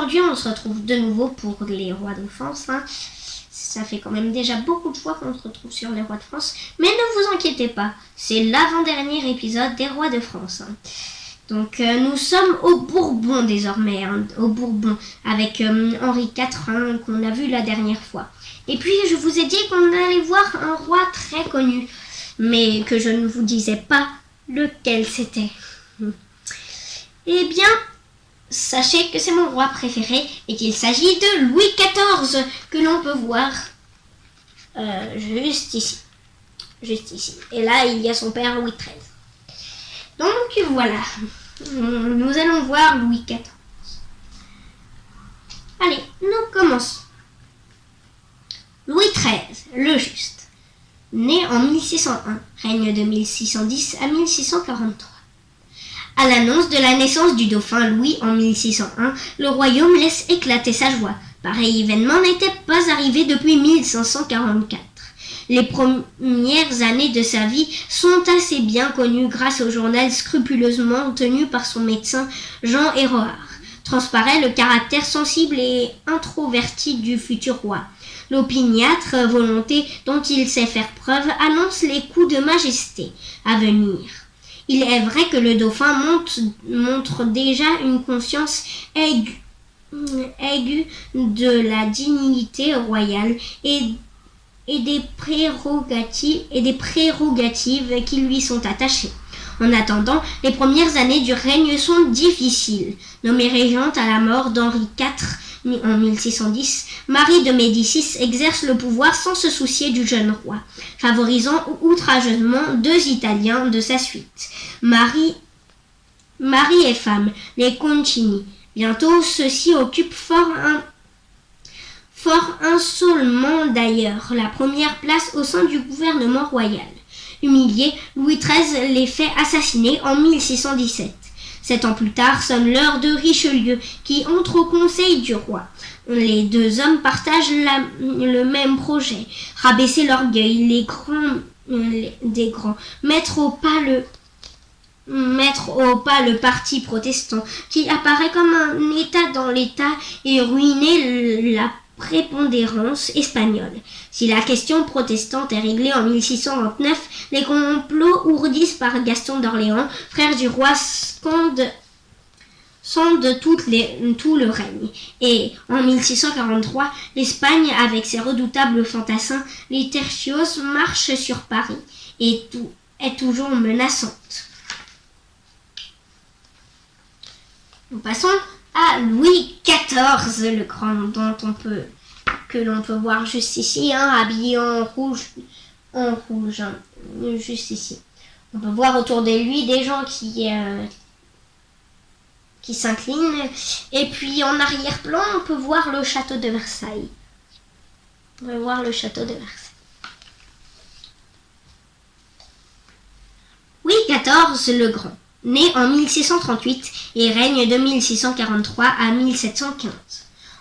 aujourd'hui, on se retrouve de nouveau pour les rois de France. Ça fait quand même déjà beaucoup de fois qu'on se retrouve sur les rois de France. Mais ne vous inquiétez pas, c'est l'avant-dernier épisode des rois de France. Donc nous sommes au Bourbon désormais, au Bourbon, avec Henri IV qu'on a vu la dernière fois. Et puis je vous ai dit qu'on allait voir un roi très connu, mais que je ne vous disais pas lequel c'était. Eh bien, sachez que c'est mon roi préféré et qu'il s'agit de Louis XIV que l'on peut voir juste ici. Juste ici. Et là, il y a son père Louis XIII. Donc voilà, nous allons voir Louis XIV. Allez, nous commençons. Louis XIII, le Juste, né en 1601, règne de 1610 à 1643. À l'annonce de la naissance du dauphin Louis en 1601, le royaume laisse éclater sa joie. Pareil événement n'était pas arrivé depuis 1544. Les premières années de sa vie sont assez bien connues grâce au journal scrupuleusement tenu par son médecin Jean Héroard. Transparaît le caractère sensible et introverti du futur roi. L'opiniâtre volonté dont il sait faire preuve annonce les coups de majesté à venir. Il est vrai que le dauphin montre déjà une conscience aiguë de la dignité royale et des prérogatives qui lui sont attachées. En attendant, les premières années du règne sont difficiles. Nommée régente à la mort d'Henri IV en 1610, Marie de Médicis exerce le pouvoir sans se soucier du jeune roi, favorisant outrageusement 2 Italiens de sa suite, Marie et femme, les Concini. Bientôt, ceux-ci occupent fort insolemment d'ailleurs la première place au sein du gouvernement royal. Humilié, Louis XIII les fait assassiner en 1617. 7 ans plus tard sonne l'heure de Richelieu, qui entre au conseil du roi. Les 2 hommes partagent le même projet, rabaisser l'orgueil des grands, mettre au pas le parti protestant, qui apparaît comme un État dans l'État, et ruiner la prépondérance espagnole. Si la question protestante est réglée en 1629, les complots ourdis par Gaston d'Orléans, frère du roi, sondent tout le règne. Et en 1643, l'Espagne, avec ses redoutables fantassins, les tercios, marche sur Paris et est toujours menaçante. Nous passons à Louis XIV le Grand, que l'on peut voir juste ici, habillé en rouge, juste ici. On peut voir autour de lui des gens qui s'inclinent, et puis en arrière-plan, on peut voir le château de Versailles. On peut voir le château de Versailles. Louis XIV le Grand, né en 1638 et règne de 1643 à 1715.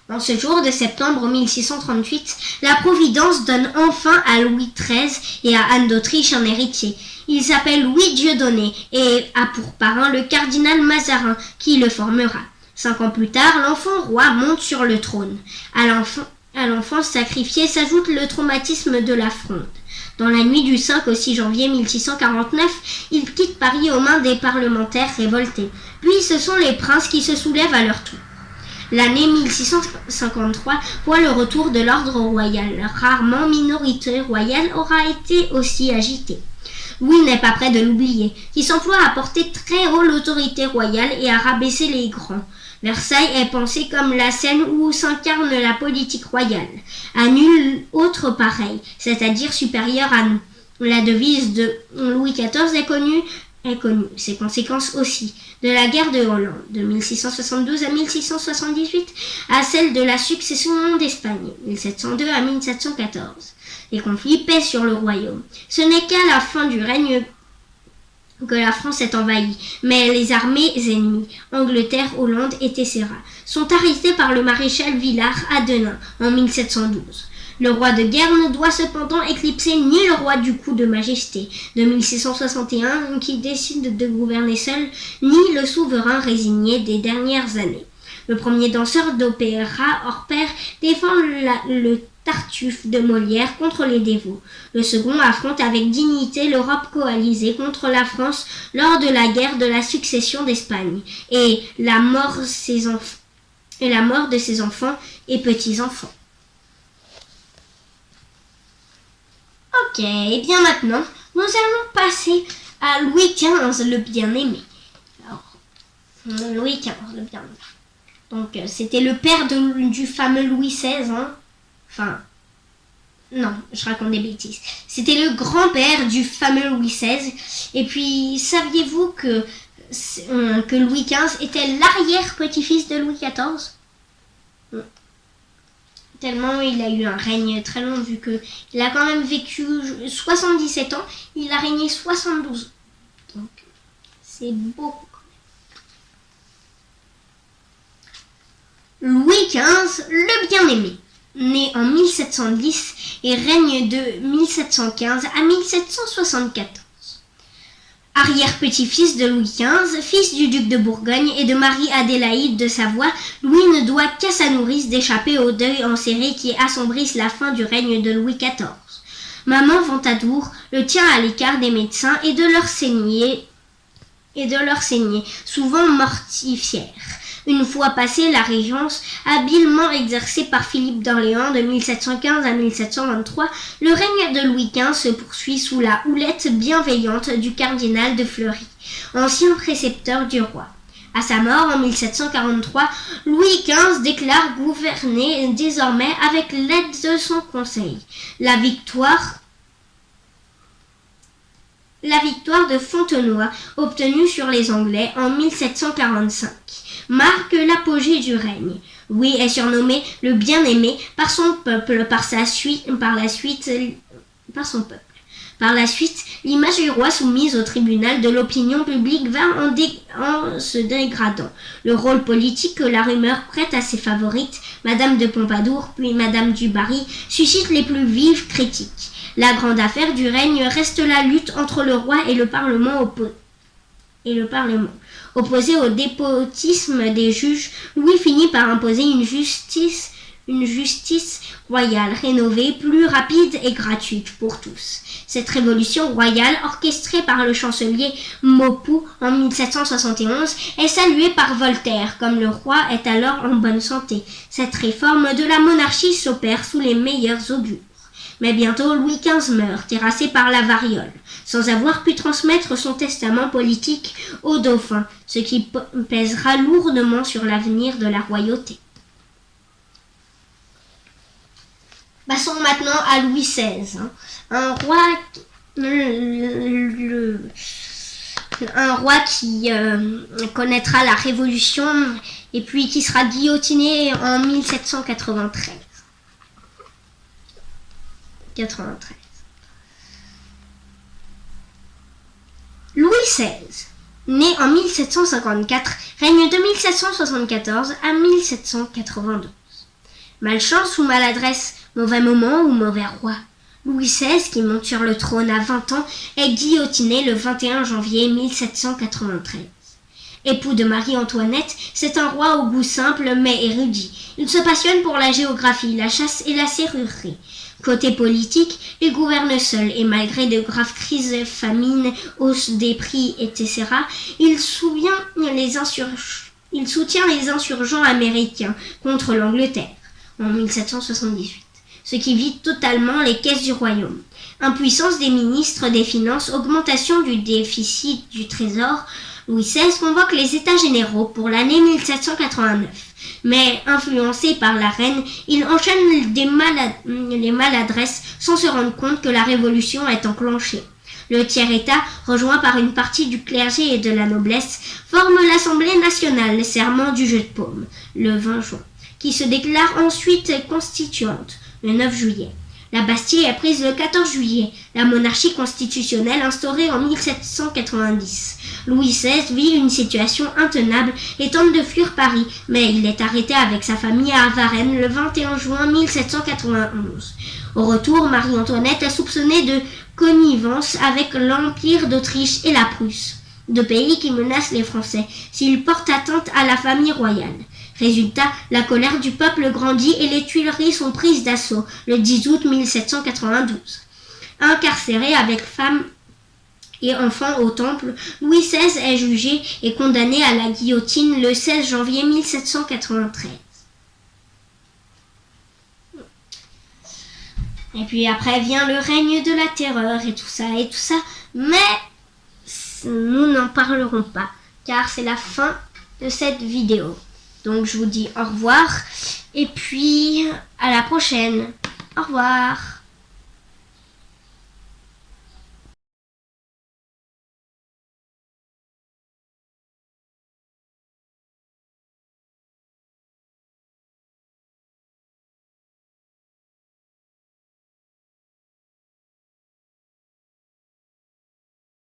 En ce jour de septembre 1638, la Providence donne enfin à Louis XIII et à Anne d'Autriche un héritier. Il s'appelle Louis Dieudonné et a pour parrain le cardinal Mazarin qui le formera. 5 ans plus tard, l'enfant roi monte sur le trône. À l'enfant sacrifié s'ajoute le traumatisme de la Fronde. Dans la nuit du 5 au 6 janvier 1649, il quitte Paris aux mains des parlementaires révoltés. Puis ce sont les princes qui se soulèvent à leur tour. L'année 1653 voit le retour de l'ordre royal. Rarement minorité royale aura été aussi agitée. Louis n'est pas près de l'oublier, qui s'emploie à porter très haut l'autorité royale et à rabaisser les grands. Versailles est pensé comme la scène où s'incarne la politique royale. À nul autre pareil, c'est-à-dire supérieur à nous. La devise de Louis XIV est connue, ses conséquences aussi, de la guerre de Hollande, de 1672 à 1678, à celle de la succession d'Espagne, 1702 à 1714. Les conflits pèsent sur le royaume. Ce n'est qu'à la fin du règne que la France est envahie, mais les armées ennemies, Angleterre, Hollande et Tessera, sont arrêtées par le maréchal Villars à Denain en 1712. Le roi de guerre ne doit cependant éclipser ni le roi du coup de majesté de 1661 qui décide de gouverner seul, ni le souverain résigné des dernières années. Le premier danseur d'opéra hors pair défend le Tartuffe de Molière contre les dévots. Le second affronte avec dignité l'Europe coalisée contre la France lors de la guerre de la succession d'Espagne et la mort de ses enfants et petits-enfants. Ok, et bien maintenant, nous allons passer à Louis XV, le bien-aimé. Alors, Louis XV, le bien-aimé. Donc, c'était le père du fameux Louis XVI, hein. Enfin, non, je raconte des bêtises. C'était le grand-père du fameux Louis XVI. Et puis, saviez-vous que Louis XV était l'arrière-petit-fils de Louis XIV ? Tellement il a eu un règne très long, vu qu'il a quand même vécu 77 ans, il a régné 72 ans. Donc, c'est beaucoup. Louis XV, le bien-aimé, né en 1710 et règne de 1715 à 1774. Arrière-petit-fils de Louis XV, fils du duc de Bourgogne et de Marie-Adélaïde de Savoie, Louis ne doit qu'à sa nourrice d'échapper au deuil enserré qui assombrisse la fin du règne de Louis XIV. Maman Ventadour le tient à l'écart des médecins et de leurs saignées, souvent mortifères. Une fois passée la régence, habilement exercée par Philippe d'Orléans de 1715 à 1723, le règne de Louis XV se poursuit sous la houlette bienveillante du cardinal de Fleury, ancien précepteur du roi. À sa mort en 1743, Louis XV déclare gouverner désormais avec l'aide de son conseil. La victoire de Fontenoy, obtenue sur les Anglais en 1745, marque l'apogée du règne. Louis est surnommé le bien-aimé par son peuple, par la suite, l'image du roi soumise au tribunal de l'opinion publique va en se dégradant. Le rôle politique que la rumeur prête à ses favorites, Madame de Pompadour puis Madame du Barry, suscite les plus vives critiques. La grande affaire du règne reste la lutte entre le roi et le Parlement. Opposé au despotisme des juges, Louis finit par imposer une justice royale rénovée, plus rapide et gratuite pour tous. Cette révolution royale, orchestrée par le chancelier Maupoux en 1771, est saluée par Voltaire, comme le roi est alors en bonne santé. Cette réforme de la monarchie s'opère sous les meilleurs augures. Mais bientôt, Louis XV meurt, terrassé par la variole, sans avoir pu transmettre son testament politique au dauphin, ce qui pèsera lourdement sur l'avenir de la royauté. Passons maintenant à Louis XVI, un roi qui connaîtra la Révolution et puis qui sera guillotiné en 1793. Louis XVI, né en 1754, règne de 1774 à 1792. Malchance ou maladresse, mauvais moment ou mauvais roi, Louis XVI, qui monte sur le trône à 20 ans, est guillotiné le 21 janvier 1793. Époux de Marie-Antoinette, c'est un roi au goût simple mais érudit. Il se passionne pour la géographie, la chasse et la serrurerie. Côté politique, il gouverne seul et malgré de graves crises, famines, hausse des prix, etc., il soutient les insurgents américains contre l'Angleterre en 1778, ce qui vide totalement les caisses du royaume. Impuissance des ministres des Finances, augmentation du déficit du Trésor, Louis XVI convoque les États généraux pour l'année 1789. Mais influencé par la reine, il enchaîne les maladresses sans se rendre compte que la révolution est enclenchée. Le tiers-État, rejoint par une partie du clergé et de la noblesse, forme l'Assemblée nationale, le serment du jeu de paume, le 20 juin, qui se déclare ensuite constituante, le 9 juillet. La Bastille est prise le 14 juillet, la monarchie constitutionnelle instaurée en 1790. Louis XVI vit une situation intenable et tente de fuir Paris, mais il est arrêté avec sa famille à Varennes le 21 juin 1791. Au retour, Marie-Antoinette est soupçonnée de connivence avec l'Empire d'Autriche et la Prusse, deux pays qui menacent les Français s'ils portent atteinte à la famille royale. Résultat, la colère du peuple grandit et les Tuileries sont prises d'assaut le 10 août 1792. Incarcéré avec femmes et enfants au Temple, Louis XVI est jugé et condamné à la guillotine le 16 janvier 1793. Et puis après vient le règne de la terreur et tout ça, mais nous n'en parlerons pas, car c'est la fin de cette vidéo. Donc je vous dis au revoir, et puis à la prochaine. Au revoir.